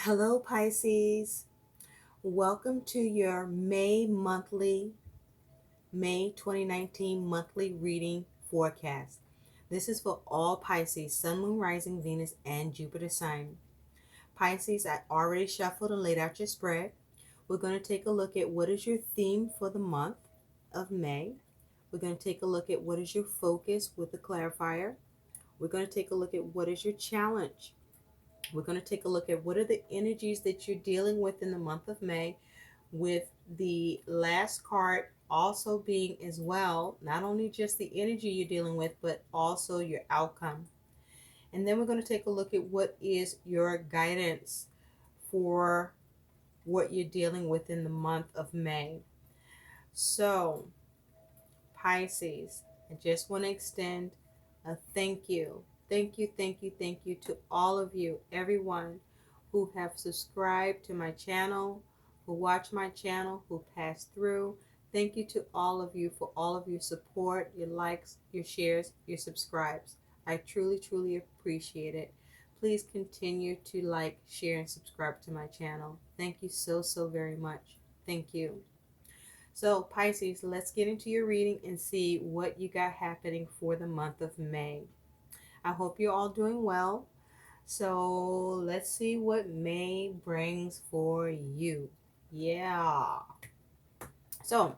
Hello, Pisces. Welcome to your May 2019 monthly reading forecast. This is for all Pisces, Sun, Moon, Rising, Venus, and Jupiter sign. Pisces, I already shuffled and laid out your spread. We're going to take a look at what is your theme for the month of May. We're going to take a look at what is your focus with the clarifier. We're going to take a look at what is your challenge. We're going to take a look at what are the energies that you're dealing with in the month of May, with the last card also being as well, not only just the energy you're dealing with, but also your outcome. And then we're going to take a look at what is your guidance for what you're dealing with in the month of May. So, Pisces, I just want to extend a thank you. Thank you to all of you, everyone who have subscribed to my channel, who watch my channel, who pass through. Thank you to all of you for all of your support, your likes, your shares, your subscribes. I truly appreciate it. Please continue to like, share, and subscribe to my channel. Thank you so very much. Thank you. So, Pisces, let's get into your reading and see what you got happening for the month of May. I hope you're all doing well. So, let's see what May brings for you. Yeah. So,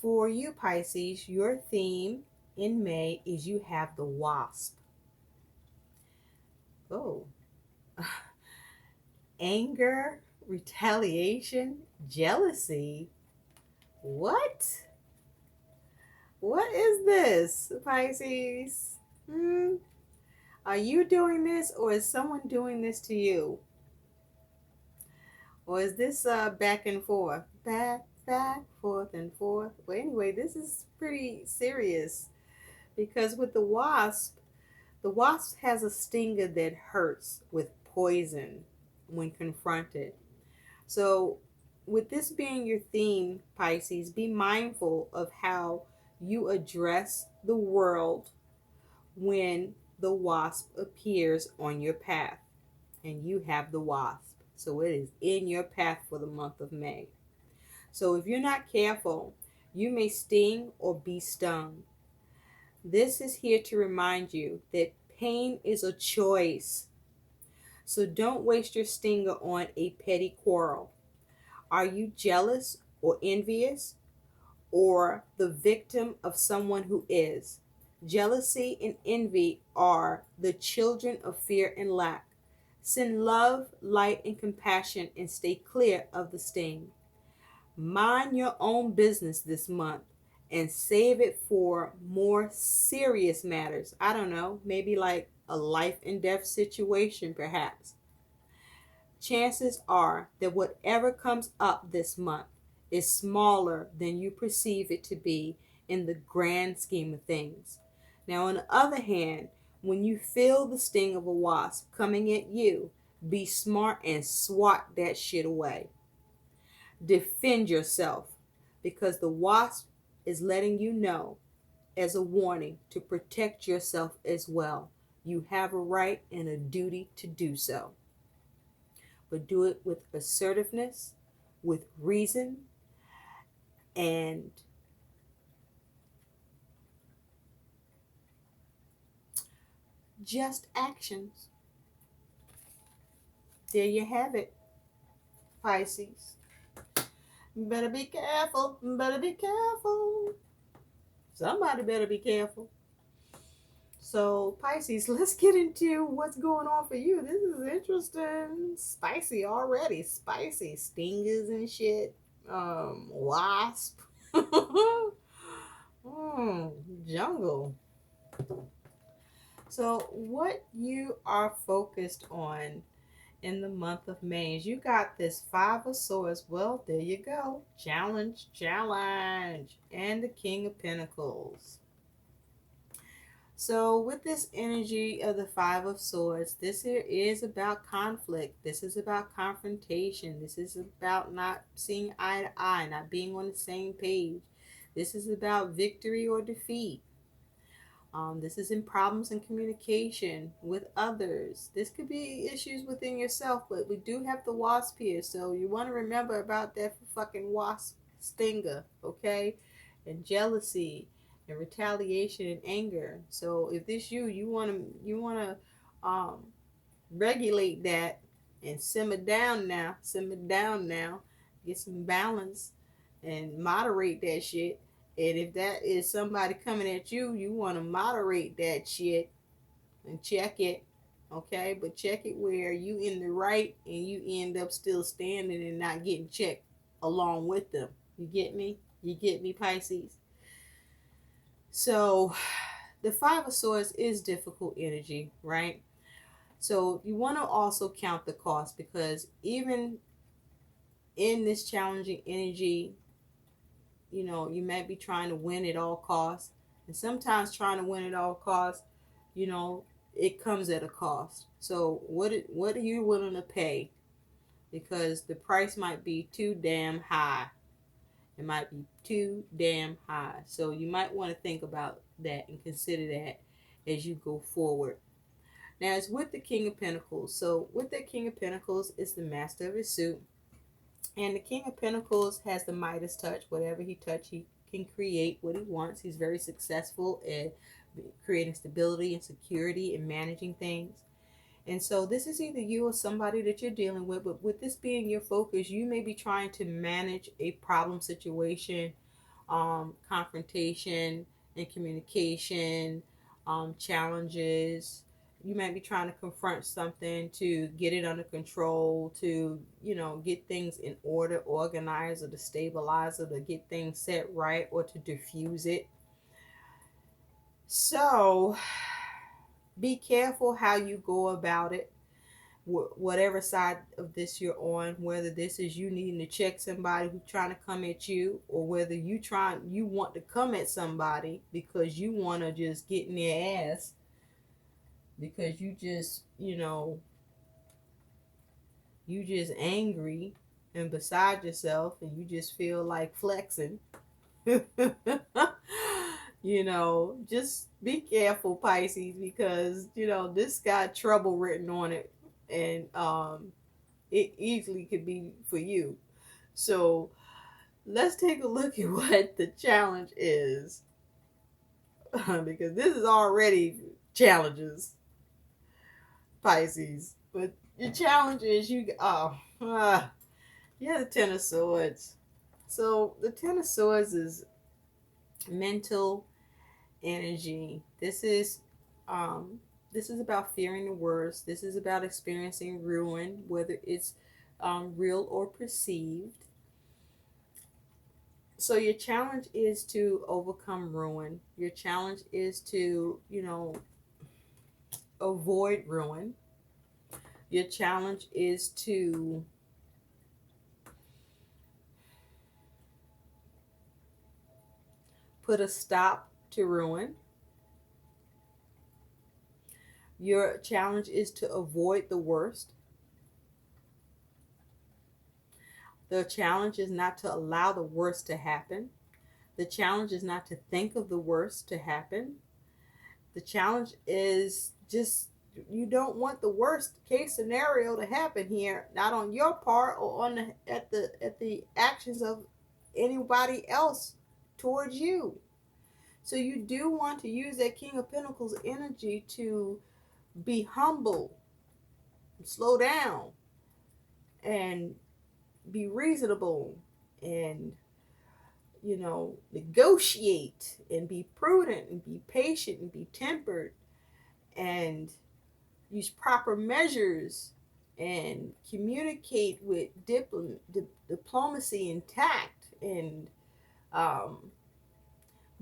for you, Pisces, your theme in May is you have the wasp. Oh. Anger, retaliation, jealousy. What? What is this, Pisces? Are you doing this, or is someone doing this to you? Or is this back and forth? Back, forth, and forth. Well, anyway, this is pretty serious because with the wasp has a stinger that hurts with poison when confronted. So, with this being your theme, Pisces, be mindful of how you address the world when the wasp appears on your path and you have the wasp. So it is in your path for the month of May. So if you're not careful, you may sting or be stung. This is here to remind you that pain is a choice. So don't waste your stinger on a petty quarrel. Are you jealous or envious, or the victim of someone who is? Jealousy and envy are the children of fear and lack. Send love, light, and compassion and stay clear of the sting. Mind your own business this month and save it for more serious matters. I don't know, maybe like a life and death situation, perhaps. Chances are that whatever comes up this month is smaller than you perceive it to be in the grand scheme of things. Now, on the other hand, when you feel the sting of a wasp coming at you, be smart and swat that shit away. Defend yourself, because the wasp is letting you know as a warning to protect yourself as well. You have a right and a duty to do so. But do it with assertiveness, with reason, and just actions. There you have it, Pisces. Better be careful. Better be careful. Somebody better be careful. So, Pisces, let's get into what's going on for you. This is interesting. Spicy already. Spicy. Stingers and shit. Wasp. Jungle. So, what you are focused on in the month of May is you got this Five of Swords. Well, there you go. Challenge, challenge. And the King of Pentacles. So with this energy of the Five of Swords, this here is about conflict. This is about confrontation. This is about not seeing eye to eye, not being on the same page. This is about victory or defeat. This is in problems in communication with others. This could be issues within yourself, but we do have the wasp here, so you want to remember about that fucking wasp stinger, okay? And jealousy and retaliation and anger. So if this you want to regulate that and simmer down now, get some balance and moderate that shit. And if that is somebody coming at you, you want to moderate that shit and check it, okay? But check it where you in the right and you end up still standing and not getting checked along with them. You get me? You get me, Pisces? So the Five of Swords is difficult energy, right? So you want to also count the cost, because even in this challenging energy, you might be trying to win at all costs. And sometimes trying to win at all costs, you know, it comes at a cost. So what are you willing to pay? Because the price might be too damn high. It might be too damn high. So you might want to think about that and consider that as you go forward. Now it's with the King of Pentacles. So with the King of Pentacles, it's the master of his suit. And the King of Pentacles has the Midas touch. Whatever he touch, he can create what he wants. He's very successful at creating stability and security and managing things. And so this is either you or somebody that you're dealing with. But with this being your focus, you may be trying to manage a problem situation, confrontation and communication, challenges. You might be trying to confront something to get it under control, to, get things in order, organize, or to stabilize, or to get things set right, or to diffuse it. So be careful how you go about it, whatever side of this you're on, whether this is you needing to check somebody who's trying to come at you, or whether you want to come at somebody because you want to just get in their ass, because you just angry and beside yourself and you just feel like flexing. Just be careful, Pisces, because this got trouble written on it, and it easily could be for you. So let's take a look at what the challenge is, because this is already challenges, Pisces. But your challenge is you have the Ten of Swords. So the Ten of Swords is mental energy. This is about fearing the worst. This is about experiencing ruin, whether it's real or perceived. So your challenge is to overcome ruin. Your challenge is to, avoid ruin. Your challenge is to put a stop to ruin. Your challenge is to avoid the worst. The challenge is not to allow the worst to happen. The challenge is not to think of the worst to happen. The challenge is just, you don't want the worst case scenario to happen here, not on your part or at the actions of anybody else towards you. So you do want to use that King of Pentacles energy to be humble, slow down, and be reasonable, and negotiate, and be prudent, and be patient, and be tempered, and use proper measures, and communicate with diplomacy and tact, and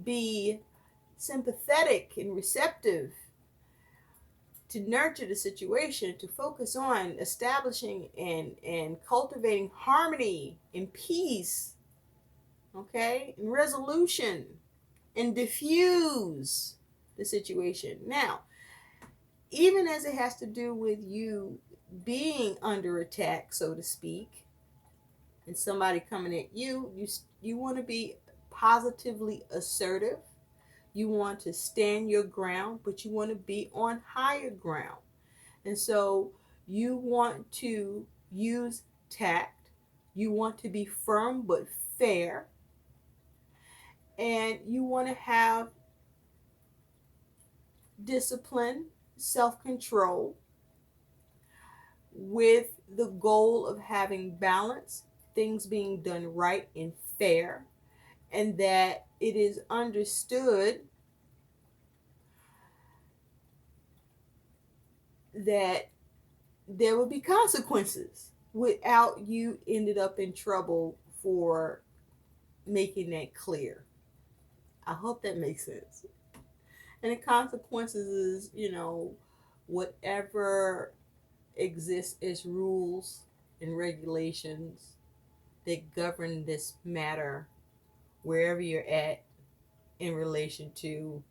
be sympathetic and receptive, to nurture the situation, to focus on establishing and cultivating harmony and peace, okay, and resolution, and diffuse the situation. Now, even as it has to do with you being under attack, so to speak, and somebody coming at you, you want to be positively assertive. You want to stand your ground, but you want to be on higher ground. And so you want to use tact. You want to be firm but fair. And you want to have discipline, self control, with the goal of having balance, things being done right and fair, and that it is understood that there will be consequences without you ended up in trouble for making that clear. I hope that makes sense. And the consequences is, whatever exists as rules and regulations that govern this matter wherever you're at in relation to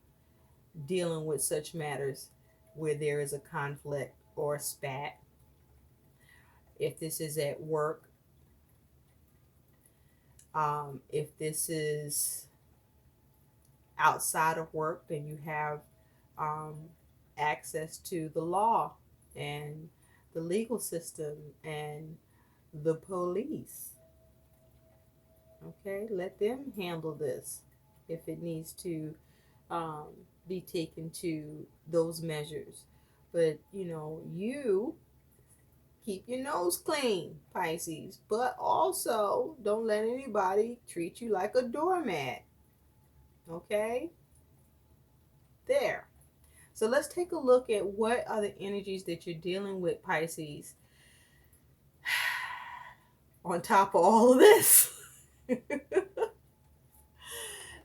dealing with such matters where there is a conflict or a spat. If this is at work, if this is outside of work, then you have um, access to the law and the legal system and the police. Okay, let them handle this if it needs to um, be taken to those measures. But you keep your nose clean, Pisces, but also don't let anybody treat you like a doormat. Okay? There. So let's take a look at what are the energies that you're dealing with, Pisces, on top of all of this.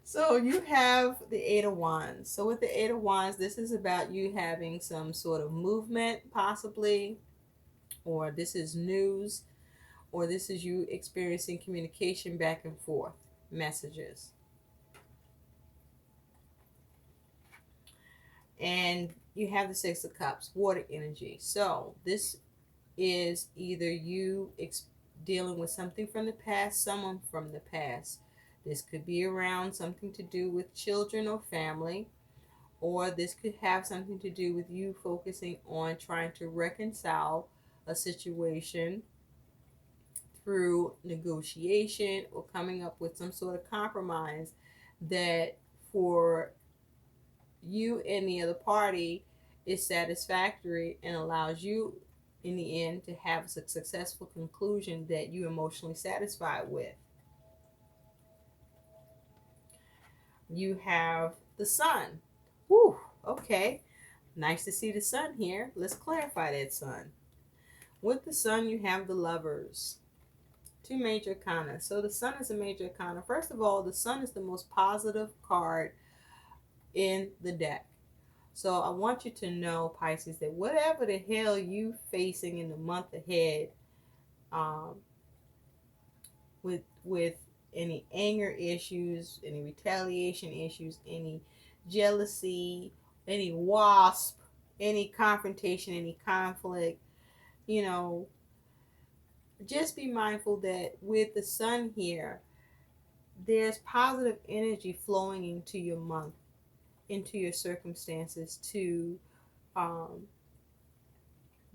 So you have the Eight of Wands. So with the Eight of Wands, this is about you having some sort of movement, possibly, or this is news, or this is you experiencing communication back and forth, messages. And you have the Six of Cups, water energy. So this is either you dealing with something from the past, someone from the past. This could be around something to do with children or family, or this could have something to do with you focusing on trying to reconcile a situation through negotiation or coming up with some sort of compromise that for you and the other party is satisfactory and allows you in the end to have a successful conclusion that you're emotionally satisfied with. You have the sun. Whew, okay. Nice to see the sun here. Let's clarify that sun. With the sun, you have the lovers. Two major arcana. So the sun is a major arcana. First of all, the sun is the most positive card in the deck. So I want you to know, Pisces, that whatever the hell you facing in the month ahead, with any anger issues, any retaliation issues, any jealousy, any wasp, any confrontation, any conflict, just be mindful that with the sun here, there's positive energy flowing into your month, into your circumstances to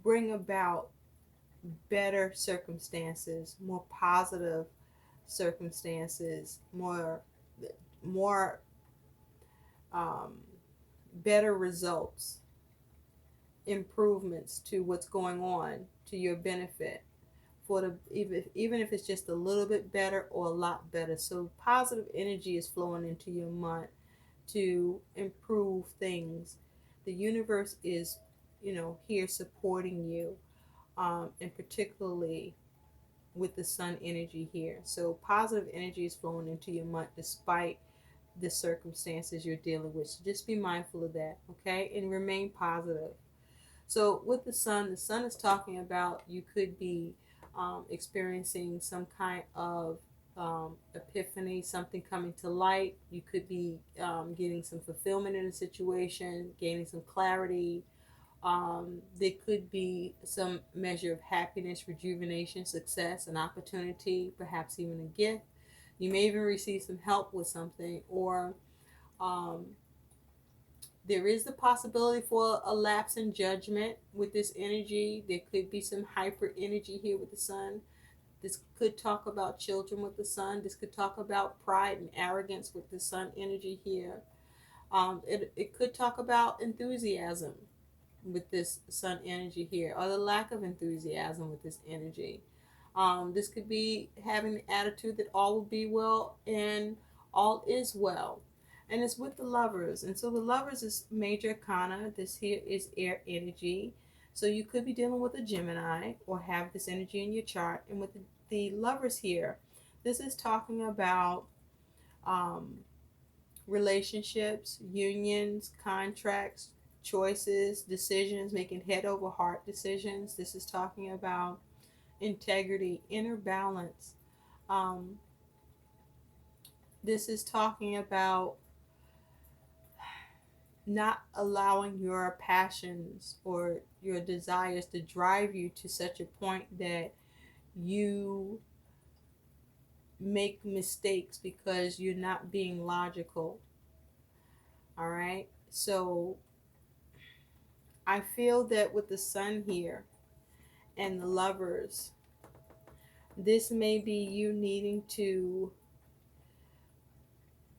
bring about better circumstances, more positive circumstances, more better results, improvements to what's going on to your benefit, for the even if it's just a little bit better or a lot better. So positive energy is flowing into your month to improve things. The universe is, here supporting you, and particularly with the sun energy here. So positive energy is flowing into your month despite the circumstances you're dealing with. So just be mindful of that, okay? And remain positive. So with the sun is talking about you could be experiencing some kind of epiphany, something coming to light. You could be getting some fulfillment in a situation, gaining some clarity. There could be some measure of happiness, rejuvenation, success, an opportunity, perhaps even a gift. You may even receive some help with something, or There is the possibility for a lapse in judgment with this energy. There could be some hyper energy here with the sun. This could talk about children with the sun. This could talk about pride and arrogance with the sun energy here. It could talk about enthusiasm with this sun energy here, or the lack of enthusiasm with this energy. This could be having the attitude that all will be well and all is well. And it's with the lovers. And so the lovers is major arcana. This here is air energy. So you could be dealing with a Gemini or have this energy in your chart. And with the lovers here, this is talking about um, relationships, unions, contracts, choices, decisions, making head over heart decisions. This is talking about integrity, inner balance. Um, this is talking about not allowing your passions or your desires to drive you to such a point that you make mistakes because you're not being logical. All right. So I feel that with the sun here and the lovers, this may be you needing to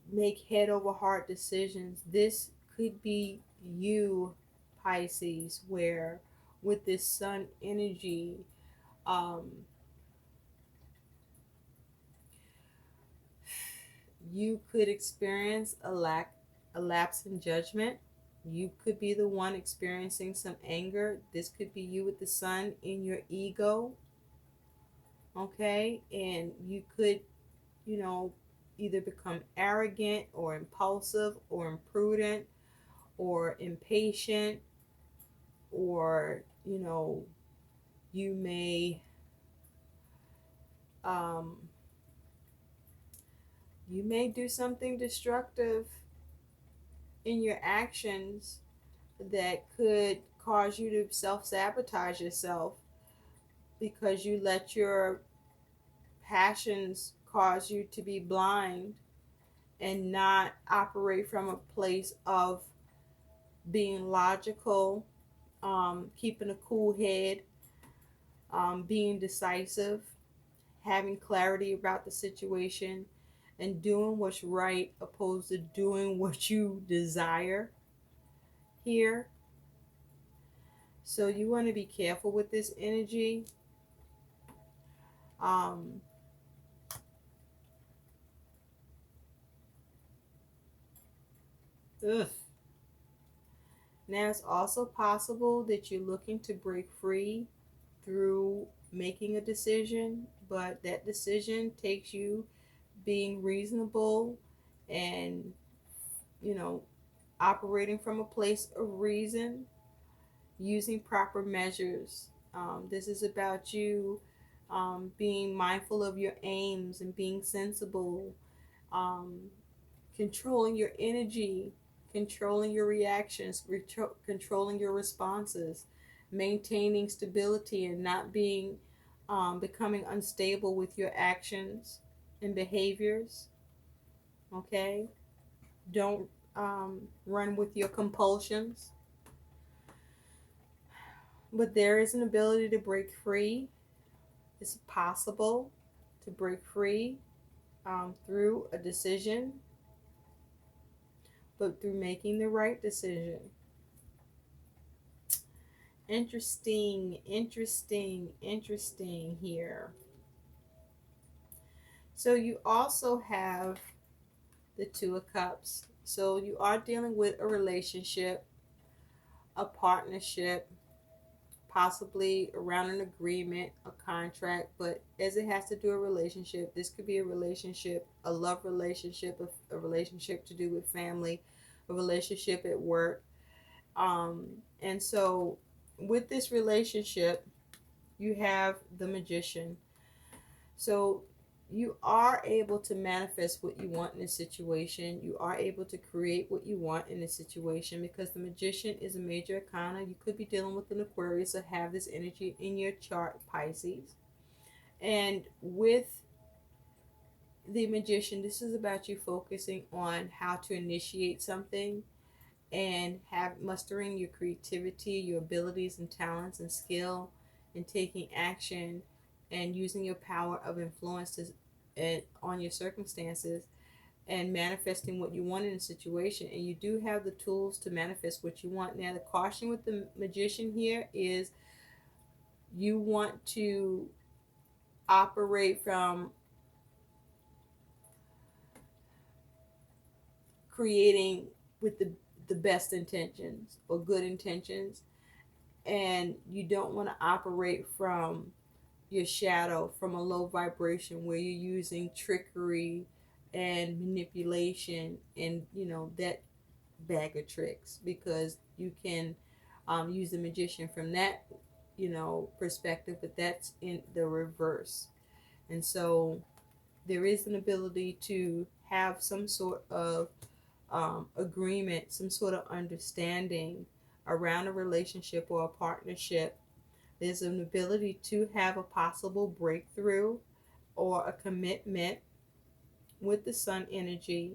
make head over heart decisions. This could be you, Pisces, where with this sun energy, um, you could experience a lapse in judgment. You could be the one experiencing some anger. This could be you with the sun in your ego. Okay, and you could, you know, either become arrogant or impulsive or imprudent or impatient, or you may um, you may do something destructive in your actions that could cause you to self-sabotage yourself because you let your passions cause you to be blind and not operate from a place of being logical, keeping a cool head, being decisive, having clarity about the situation, and doing what's right opposed to doing what you desire here. So you want to be careful with this energy. Um, ugh. Now it's also possible that you're looking to break free through making a decision, but that decision takes you being reasonable and, you know, operating from a place of reason, using proper measures. This is about you being mindful of your aims and being sensible, um, controlling your energy, controlling your reactions, controlling your responses, maintaining stability and not being becoming unstable with your actions and behaviors. Okay, don't run with your compulsions. But there is an ability to break free. It's possible to break free through a decision, but through making the right decision. Interesting, interesting, interesting here. So you also have the Two of Cups. So you are dealing with a relationship, a partnership, possibly around an agreement, a contract, but as it has to do a relationship, this could be a relationship, a love relationship, a relationship to do with family, a relationship at work. And so with this relationship, you have the Magician. So you are able to manifest what you want in a situation. You are able to create what you want in a situation because the Magician is a major arcana. You could be dealing with an Aquarius or have this energy in your chart, Pisces. And with the Magician, this is about you focusing on how to initiate something and have mustering your creativity, your abilities and talents and skill, and taking action and using your power of influence on your circumstances and manifesting what you want in a situation. And you do have the tools to manifest what you want. Now, the caution with the magician here is you want to operate from creating with the best intentions or good intentions, and you don't want to operate from your shadow, from a low vibration where you're using trickery and manipulation and that bag of tricks, because you can use the magician from that perspective, but that's in the reverse. And so there is an ability to have some sort of agreement, some sort of understanding around a relationship or a partnership. There's an ability to have a possible breakthrough or a commitment with the sun energy.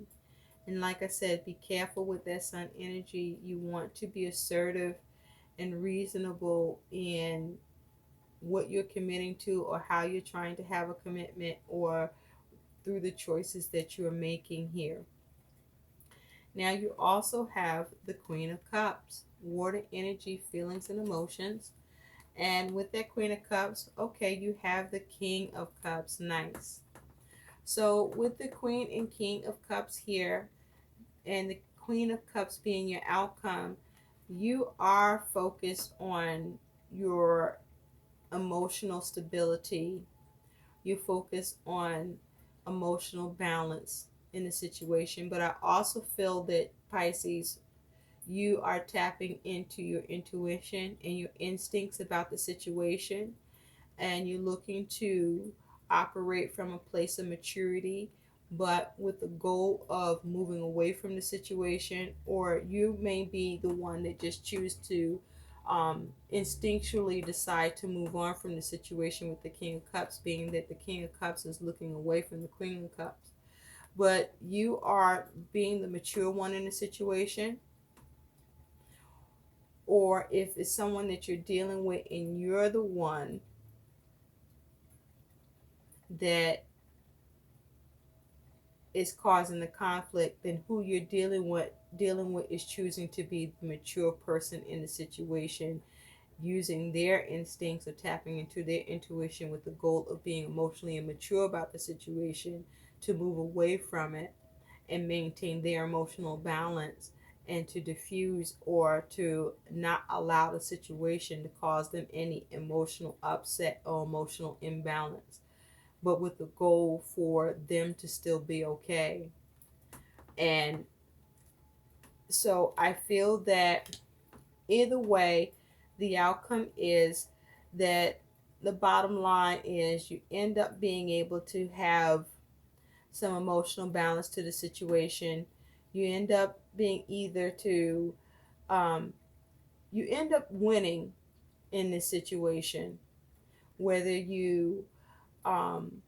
And like I said, be careful with that sun energy. You want to be assertive and reasonable in what you're committing to or how you're trying to have a commitment or through the choices that you're making here. Now you also have the Queen of Cups, water energy, feelings and emotions. And with that Queen of Cups, okay, you have the King of Cups. Nice. So with the Queen and King of Cups here, and the Queen of Cups being your outcome, you are focused on your emotional stability. You focus on emotional balance in the situation. But I also feel that, Pisces, you are tapping into your intuition and your instincts about the situation, and you're looking to operate from a place of maturity, but with the goal of moving away from the situation. Or you may be the one that just choose to instinctually decide to move on from the situation, with the King of Cups being that the King of Cups is looking away from the Queen of Cups. But you are being the mature one in the situation, or if it's someone that you're dealing with and you're the one that is causing the conflict, then who you're dealing with is choosing to be the mature person in the situation, using their instincts or tapping into their intuition with the goal of being emotionally immature about the situation, to move away from it and maintain their emotional balance, and to diffuse or to not allow the situation to cause them any emotional upset or emotional imbalance, but with the goal for them to still be okay. And so I feel that either way, the outcome is that the bottom line is you end up being able to have some emotional balance to the situation. You end up being either to, um, you end up winning in this situation, whether you um,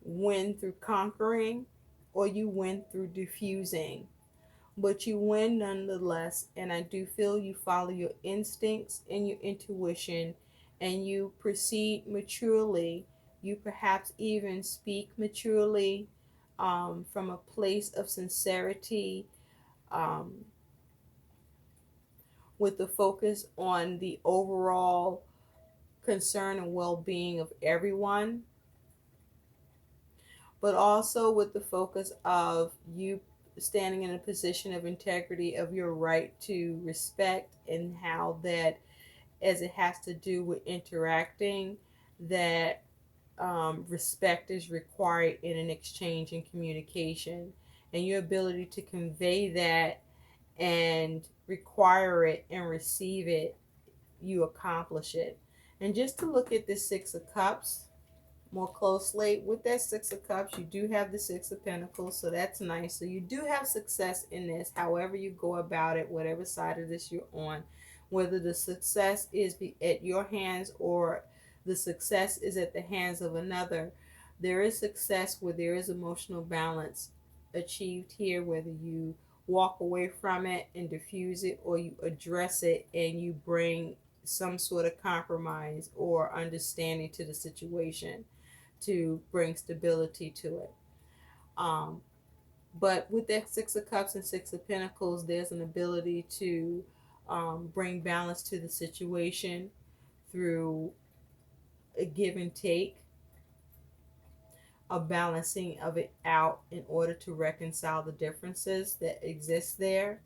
win through conquering or you win through diffusing, but you win nonetheless. And I do feel you follow your instincts and your intuition, and you proceed maturely. You perhaps even speak maturely, from a place of sincerity, um, with the focus on the overall concern and well-being of everyone, but also with the focus of you standing in a position of integrity, of your right to respect, and how that, as it has to do with interacting, that respect is required in an exchange and communication, and your ability to convey that and require it and receive it, you accomplish it. And just to look at the Six of Cups more closely, with that Six of Cups, you do have the Six of Pentacles, so that's nice. So you do have success in this, however you go about it, whatever side of this you're on, whether the success is at your hands or the success is at the hands of another. There is success where there is emotional balance achieved here, whether you walk away from it and diffuse it, or you address it and you bring some sort of compromise or understanding to the situation to bring stability to it. Um, but with that Six of Cups and Six of Pentacles, there's an ability to bring balance to the situation through a give and take, a balancing of it out in order to reconcile the differences that exist there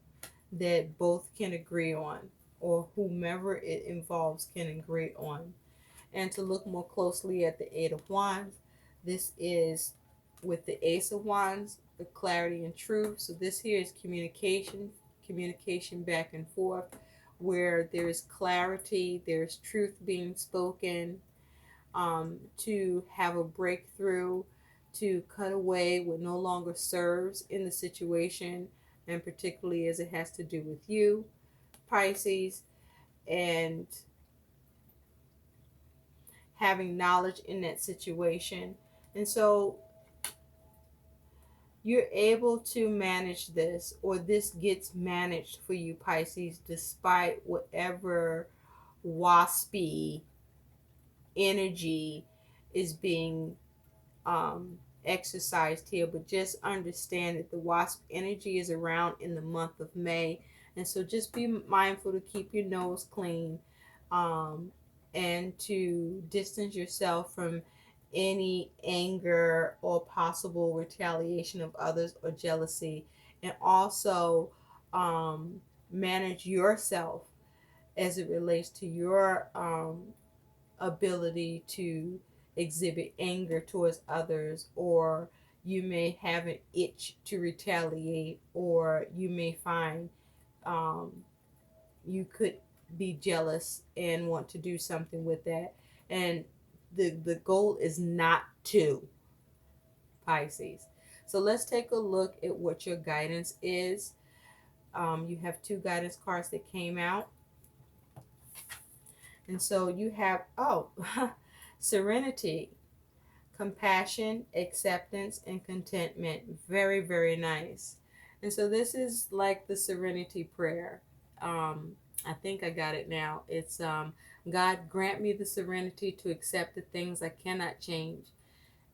that both can agree on, or whomever it involves can agree on. And to look more closely at the Eight of Wands, this is with the Ace of Wands, the clarity and truth. So this here is communication back and forth, where there is clarity, there's truth being spoken, to have a breakthrough, to cut away what no longer serves in the situation, and particularly as it has to do with you, Pisces, and having knowledge in that situation. And so you're able to manage this, or this gets managed for you, Pisces, despite whatever waspy energy is being exercised here. But just understand that the wasp energy is around in the month of May, and so just be mindful to keep your nose clean, um, and to distance yourself from any anger or possible retaliation of others or jealousy, and also manage yourself as it relates to your ability to exhibit anger towards others, or you may have an itch to retaliate, or you may find um, you could be jealous and want to do something with that. And the goal is not to, Pisces. So let's take a look at what your guidance is. You have two guidance cards that came out. And so you have, serenity, compassion, acceptance, and contentment. Very, very nice. And so this is like the serenity prayer. I think I got it now. It's God, grant me the serenity to accept the things I cannot change,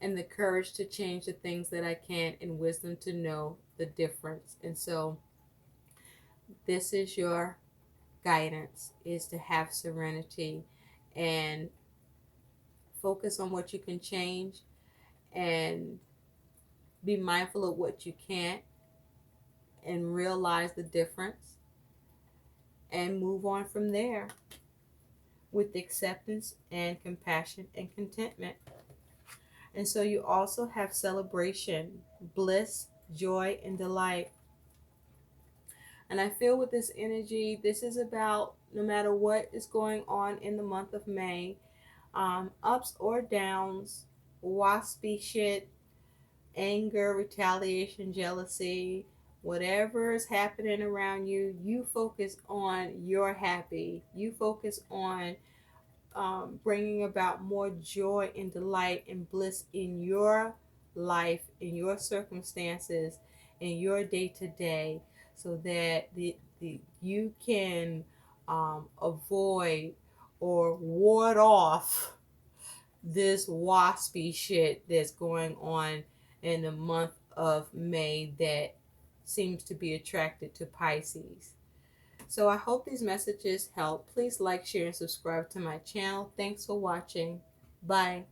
and the courage to change the things that I can, and wisdom to know the difference. And so this is your guidance, is to have serenity and focus on what you can change, and be mindful of what you can't, and realize the difference, and move on from there with acceptance and compassion and contentment. And so you also have celebration, bliss, joy, and delight. And I feel with this energy, this is about, no matter what is going on in the month of May, ups or downs, waspy shit, anger, retaliation, jealousy, whatever is happening around you, you focus on your happy. You focus on bringing about more joy and delight and bliss in your life, in your circumstances, in your day to day, so that you can avoid or ward off this waspy shit that's going on in the month of May that seems to be attracted to Pisces. So I hope these messages help. Please like, share, and subscribe to my channel. Thanks for watching. Bye.